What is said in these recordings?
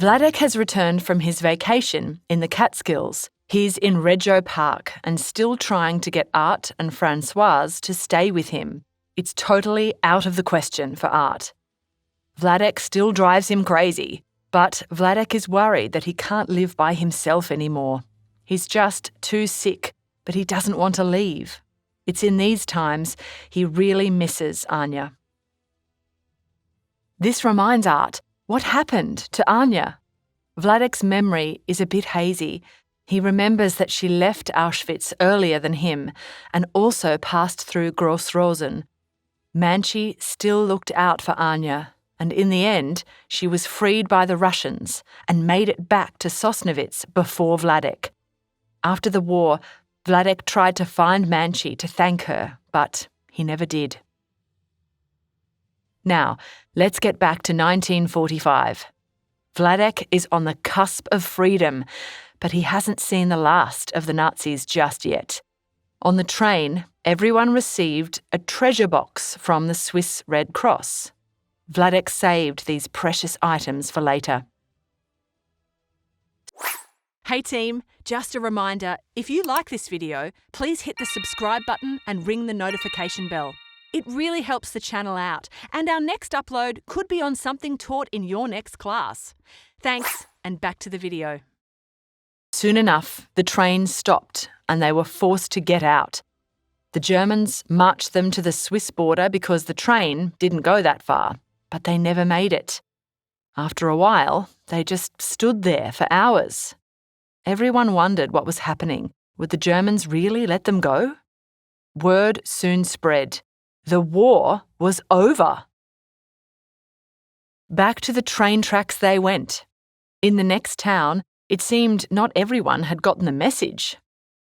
Vladek has returned from his vacation in the Catskills. He's in Reggio Park and still trying to get Art and Francoise to stay with him. It's totally out of the question for Art. Vladek still drives him crazy, but Vladek is worried that he can't live by himself anymore. He's just too sick, but he doesn't want to leave. It's in these times he really misses Anya. This reminds Art, what happened to Anya? Vladek's memory is a bit hazy. He remembers that she left Auschwitz earlier than him and also passed through Gross-Rosen. Manchi still looked out for Anya, and in the end, she was freed by the Russians and made it back to Sosnowitz before Vladek. After the war, Vladek tried to find Manchi to thank her, but he never did. Now, let's get back to 1945. Vladek is on the cusp of freedom, but he hasn't seen the last of the Nazis just yet. On the train, everyone received a treasure box from the Swiss Red Cross. Vladek saved these precious items for later. Hey team, just a reminder, if you like this video, please hit the subscribe button and ring the notification bell. It really helps the channel out, and our next upload could be on something taught in your next class. Thanks, and back to the video. Soon enough, the train stopped and they were forced to get out. The Germans marched them to the Swiss border because the train didn't go that far, but they never made it. After a while, they just stood there for hours. Everyone wondered what was happening. Would the Germans really let them go? Word soon spread. The war was over. Back to the train tracks they went. In the next town, it seemed not everyone had gotten the message.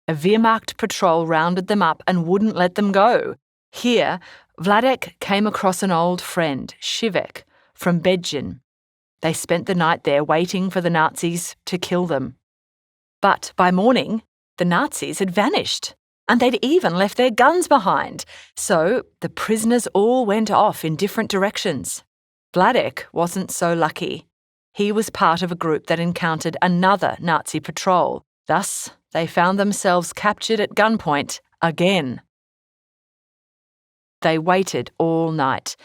A Wehrmacht patrol rounded them up and wouldn't let them go. Here, Vladek came across an old friend, Šivek, from Bedjin. They spent the night there waiting for the Nazis to kill them. But by morning, the Nazis had vanished, and they'd even left their guns behind, so the prisoners all went off in different directions. Vladek wasn't so lucky. He was part of a group that encountered another Nazi patrol. Thus, they found themselves captured at gunpoint again. They waited all night,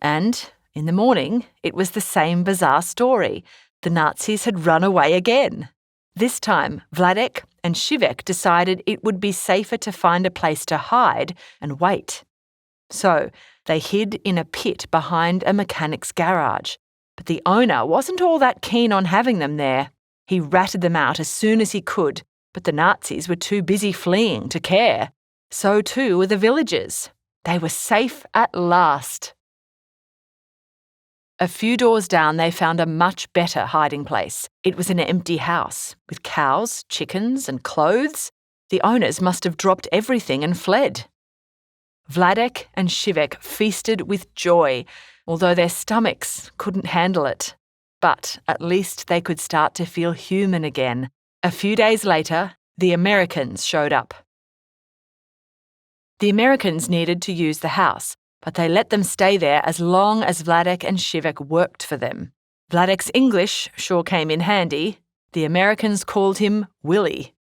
and in the morning, it was the same bizarre story. The Nazis had run away again. This time, Vladek and Šivek decided it would be safer to find a place to hide and wait. So, they hid in a pit behind a mechanic's garage. But the owner wasn't all that keen on having them there. He ratted them out as soon as he could, but the Nazis were too busy fleeing to care. So too were the villagers. They were safe at last. A few doors down, they found a much better hiding place. It was an empty house, with cows, chickens, and clothes. The owners must have dropped everything and fled. Vladek and Šivek feasted with joy, although their stomachs couldn't handle it. But at least they could start to feel human again. A few days later, the Americans showed up. The Americans needed to use the house, but they let them stay there as long as Vladek and Šivek worked for them. Vladek's English sure came in handy. The Americans called him Willie.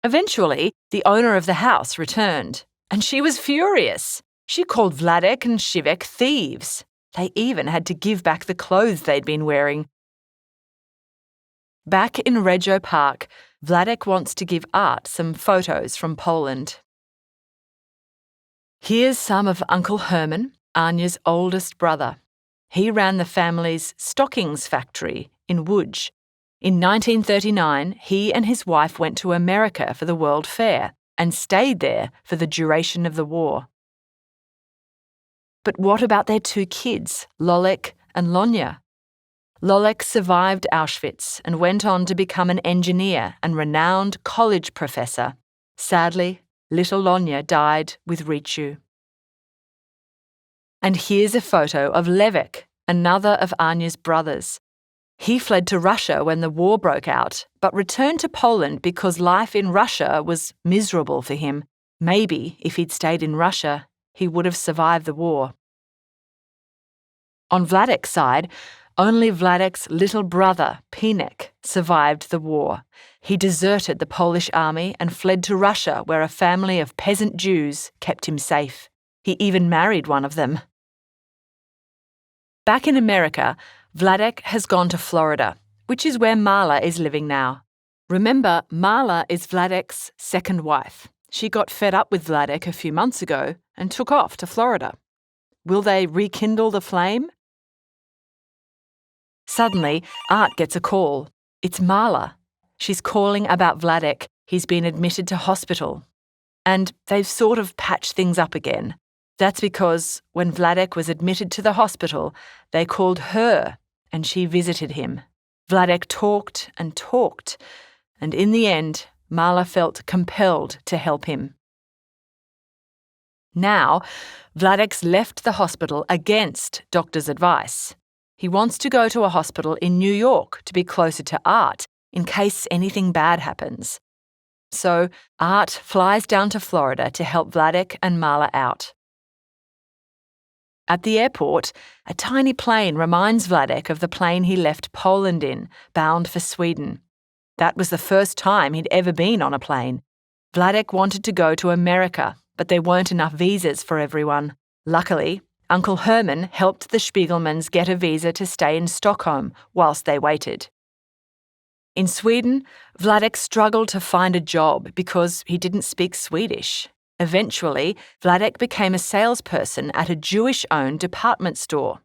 Eventually, the owner of the house returned, and she was furious. She called Vladek and Šivek thieves. They even had to give back the clothes they'd been wearing. Back in Reggio Park, Vladek wants to give Art some photos from Poland. Here's some of Uncle Herman, Anya's oldest brother. He ran the family's stockings factory in Łódź. In 1939, he and his wife went to America for the World Fair and stayed there for the duration of the war. But what about their two kids, Lolek and Lonya? Lolek survived Auschwitz and went on to become an engineer and renowned college professor. Sadly, little Lonya died with Richu. And here's a photo of Levek, another of Anya's brothers. He fled to Russia when the war broke out, but returned to Poland because life in Russia was miserable for him. Maybe if he'd stayed in Russia, he would have survived the war. On Vladek's side, Only Vladek's little brother, Pinek, survived the war. He deserted the Polish army and fled to Russia, where a family of peasant Jews kept him safe. He even married one of them. Back in America, Vladek has gone to Florida, which is where Marla is living now. Remember, Marla is Vladek's second wife. She got fed up with Vladek a few months ago and took off to Florida. Will they rekindle the flame? Suddenly, Art gets a call. It's Marla. She's calling about Vladek. He's been admitted to hospital. And they've sort of patched things up again. That's because when Vladek was admitted to the hospital, they called her and she visited him. Vladek talked, and in the end, Marla felt compelled to help him. Now, Vladek's left the hospital against doctors' advice. He wants to go to a hospital in New York to be closer to Art in case anything bad happens. So Art flies down to Florida to help Vladek and Marla out. At the airport, a tiny plane reminds Vladek of the plane he left Poland in, bound for Sweden. That was the first time he'd ever been on a plane. Vladek wanted to go to America, but there weren't enough visas for everyone. Luckily, Uncle Herman helped the Spiegelmans get a visa to stay in Stockholm whilst they waited. In Sweden, Vladek struggled to find a job because he didn't speak Swedish. Eventually, Vladek became a salesperson at a Jewish-owned department store.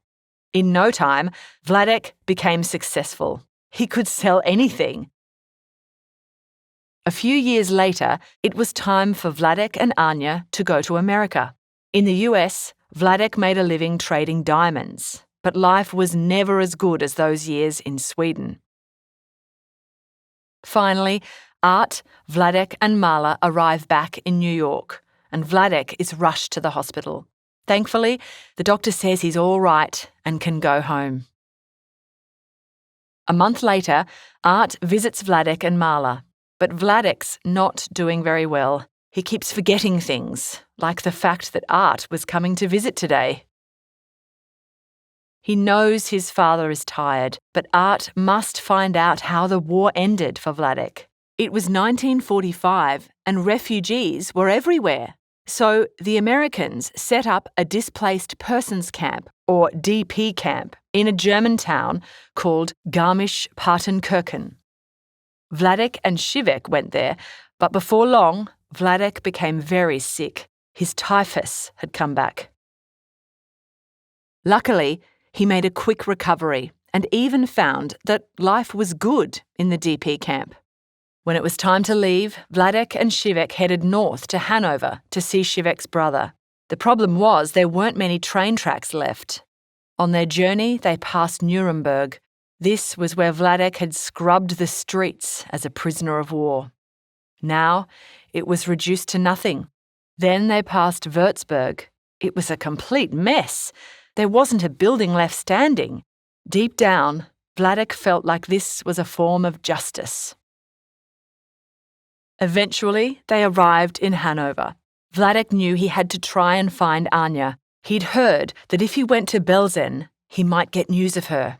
In no time, Vladek became successful. He could sell anything. A few years later, it was time for Vladek and Anya to go to America. In the US, Vladek made a living trading diamonds, but life was never as good as those years in Sweden. Finally, Art, Vladek and Marla arrive back in New York, and Vladek is rushed to the hospital. Thankfully, the doctor says he's all right and can go home. A month later, Art visits Vladek and Marla. But Vladek's not doing very well. He keeps forgetting things, like the fact that Art was coming to visit today. He knows his father is tired, but Art must find out how the war ended for Vladek. It was 1945 and refugees were everywhere. So the Americans set up a displaced persons camp, or DP camp, in a German town called Garmisch-Partenkirchen. Vladek and Shivek went there, but before long, Vladek became very sick. His typhus had come back. Luckily, he made a quick recovery and even found that life was good in the DP camp. When it was time to leave, Vladek and Shivek headed north to Hanover to see Shivek's brother. The problem was there weren't many train tracks left. On their journey, they passed Nuremberg. This was where Vladek had scrubbed the streets as a prisoner of war. Now, it was reduced to nothing. Then they passed Würzburg. It was a complete mess. There wasn't a building left standing. Deep down, Vladek felt like this was a form of justice. Eventually, they arrived in Hanover. Vladek knew he had to try and find Anya. He'd heard that if he went to Belsen, he might get news of her.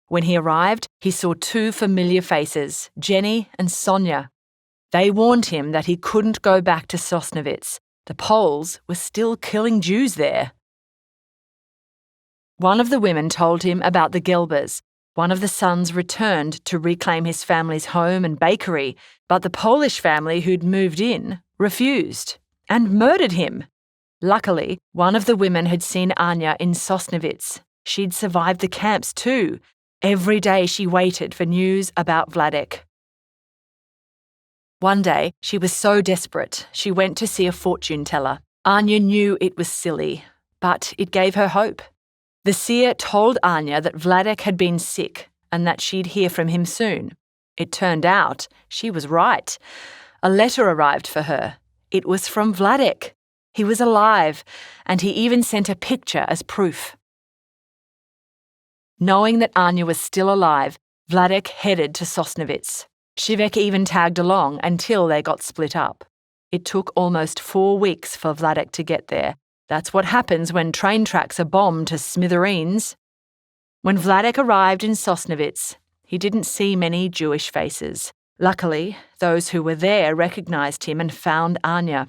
When he arrived, he saw two familiar faces, Jenny and Sonia. They warned him that he couldn't go back to Sosnovitz. The Poles were still killing Jews there. One of the women told him about the Gelbers. One of the sons returned to reclaim his family's home and bakery, but the Polish family who'd moved in refused and murdered him. Luckily, one of the women had seen Anya in Sosnovitz. She'd survived the camps too. Every day she waited for news about Vladek. One day, she was so desperate, she went to see a fortune teller. Anya knew it was silly, but it gave her hope. The seer told Anya that Vladek had been sick and that she'd hear from him soon. It turned out she was right. A letter arrived for her. It was from Vladek. He was alive, and he even sent a picture as proof. Knowing that Anya was still alive, Vladek headed to Sosnovitz. Shivek even tagged along until they got split up. It took almost 4 weeks for Vladek to get there. That's what happens when train tracks are bombed to smithereens. When Vladek arrived in Sosnovitz, he didn't see many Jewish faces. Luckily, those who were there recognised him and found Anya.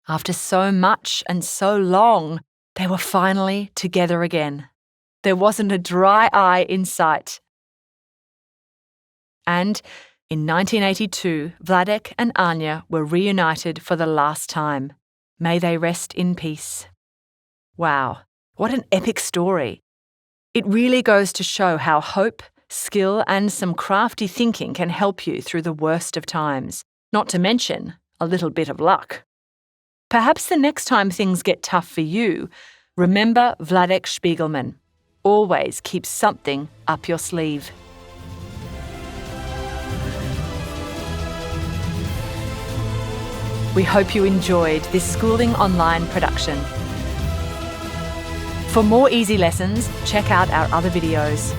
After so much and so long, they were finally together again. There wasn't a dry eye in sight. And in 1982, Vladek and Anya were reunited for the last time. May they rest in peace. Wow, what an epic story. It really goes to show how hope, skill, and some crafty thinking can help you through the worst of times, not to mention a little bit of luck. Perhaps the next time things get tough for you, remember Vladek Spiegelman. Always keep something up your sleeve. We hope you enjoyed this Schooling Online production. For more easy lessons, check out our other videos.